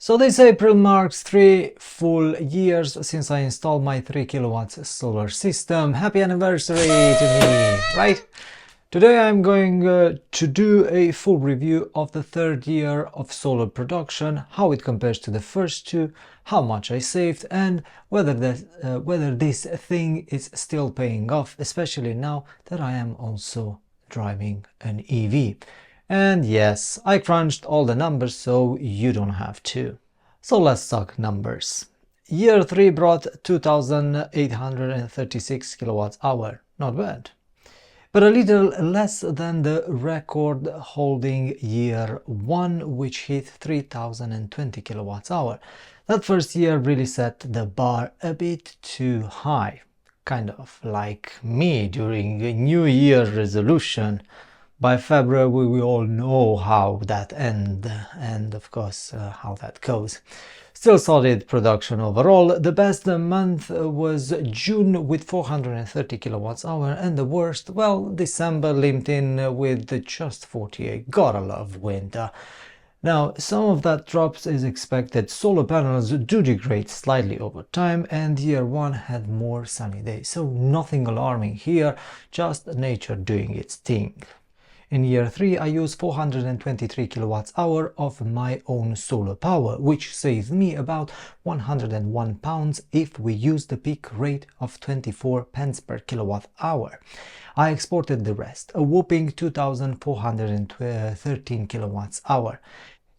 So this April marks 3 full years since I installed my 3 kilowatts solar system. Happy anniversary to me, right? Today I'm going to do a full review of the third year of solar production, how it compares to the first two, how much I saved, and whether this thing is still paying off, especially now that I am also driving an EV. And yes, I crunched all the numbers so you don't have to. So let's talk numbers. Year 3 brought 2,836 kilowatts hour, not bad. But a little less than the record holding year 1, which hit 3,020 kilowatts hour. That first year really set the bar a bit too high, kind of like me during a New Year resolution. By February we all know how that ends and of course how that goes. Still solid production overall. The best month was June with 430 kilowatts hour, and the worst, well, December limped in with just 48. Gotta love winter. Now, some of that drops is expected. Solar panels do degrade slightly over time, and year 1 had more sunny days, so nothing alarming here, just nature doing its thing. In year 3 I used 423 kilowatts hour of my own solar power, which saved me about 101 pounds if we use the peak rate of 24 pence per kilowatt hour. I exported the rest, a whopping 2,413 kilowatts hour.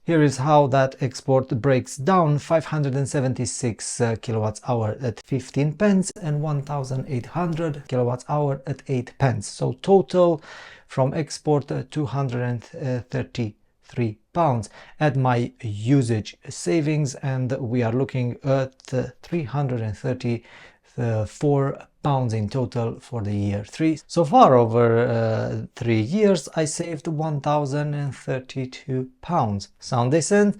Here is how that export breaks down: 576 kilowatts hour at 15 pence and 1,800 kilowatts hour at 8 pence. So total from export 233 pounds. Add my usage savings and we are looking at 334 pounds in total for the year 3. So far over 3 years I saved 1,032 pounds. Sound decent?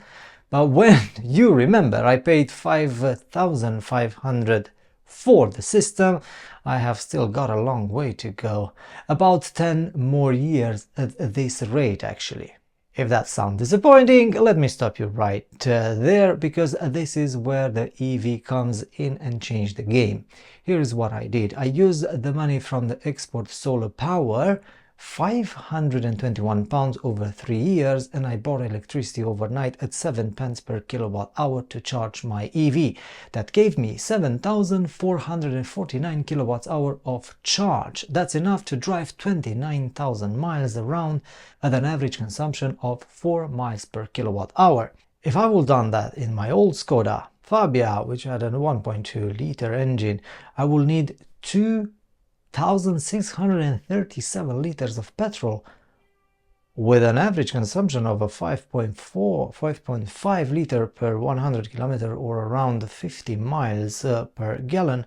But when you remember I paid 5,500 for the system, I have still got a long way to go. About 10 more years at this rate actually. If that sounds disappointing, let me stop you right there, because this is where the EV comes in and change the game. Here's what I did. I used the money from the export solar power, 521 pounds over 3 years, and I bought electricity overnight at 7 pence per kilowatt hour to charge my EV. That gave me 7,449 kilowatts hour of charge. That's enough to drive 29,000 miles around at an average consumption of 4 miles per kilowatt hour. If I would done that in my old Skoda Fabia, which had a 1.2 liter engine, I will need 2,637 liters of petrol with an average consumption of a 5.5 liter per 100 kilometer, or around 50 miles per gallon,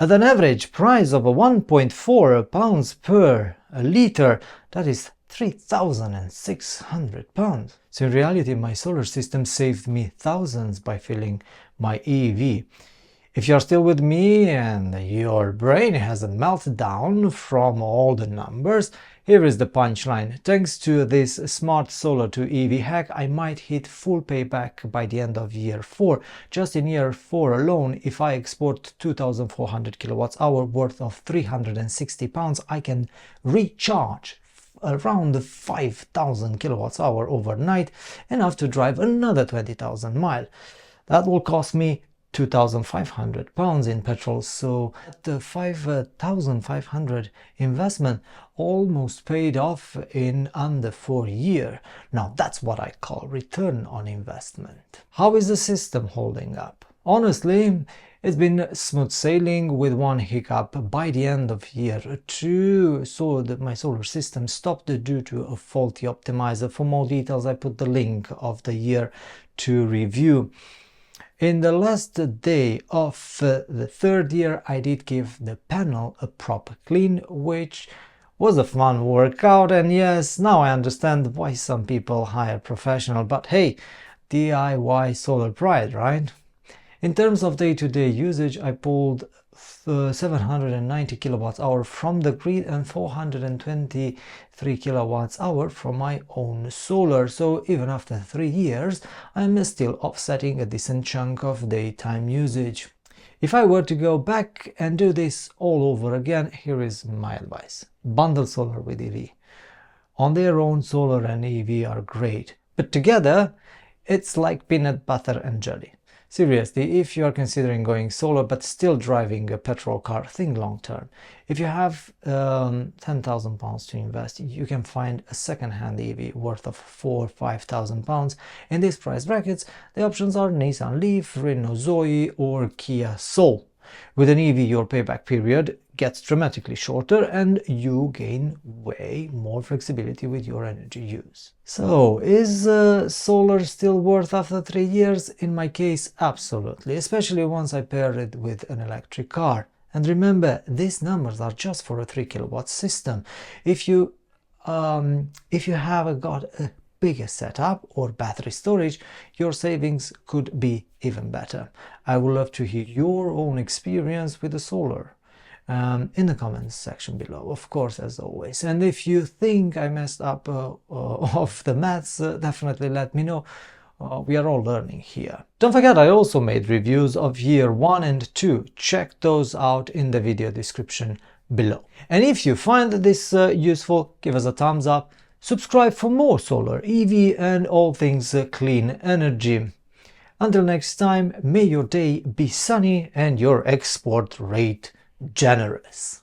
at an average price of a 1.4 pounds per liter. That is 3,600 pounds. So in reality my solar system saved me thousands by filling my EV. If you're still with me and your brain hasn't melted down from all the numbers, here is the punchline. Thanks to this smart solar to EV hack, I might hit full payback by the end of year 4. Just in year 4 alone, if I export 2,400 kilowatts hour worth of 360 pounds, I can recharge around 5,000 kilowatts hour overnight, enough to drive another 20,000 miles. That will cost me 2,500 pounds in petrol, so the 5,500 investment almost paid off in under 4 years. Now that's what I call return on investment. How is the system holding up? Honestly, it's been smooth sailing with one hiccup. By the end of year 2, so that my solar system stopped due to a faulty optimizer. For more details I put the link of the year 2 review. In the last day of the third year I did give the panel a proper clean, which was a fun workout, and yes, now I understand why some people hire professional, but hey, DIY solar pride, right? In terms of day-to-day usage, I pulled 790 kilowatts hour from the grid and 423 kilowatts hour from my own solar. So even after 3 years, I'm still offsetting a decent chunk of daytime usage. If I were to go back and do this all over again, here is my advice. Bundle solar with EV. On their own, solar and EV are great, but together, it's like peanut butter and jelly. Seriously, if you are considering going solar but still driving a petrol car, think long term. If you have £10,000 to invest, you can find a second-hand EV worth of £4,000–5,000. In these price brackets, the options are Nissan Leaf, Renault Zoe or Kia Soul. With an EV, your payback period gets dramatically shorter and you gain way more flexibility with your energy use. So, is solar still worth after 3 years? In my case, absolutely, especially once I pair it with an electric car. And remember, these numbers are just for a 3 kilowatt system. If you have got a bigger setup or battery storage, your savings could be even better. I would love to hear your own experience with the solar in the comments section below, of course, as always. And if you think I messed up of the maths, definitely let me know. We are all learning here. Don't forget, I also made reviews of year 1 and 2. Check those out in the video description below. And if you find this useful, give us a thumbs up. Subscribe for more solar, EV and all things clean energy. Until next time, may your day be sunny and your export rate generous.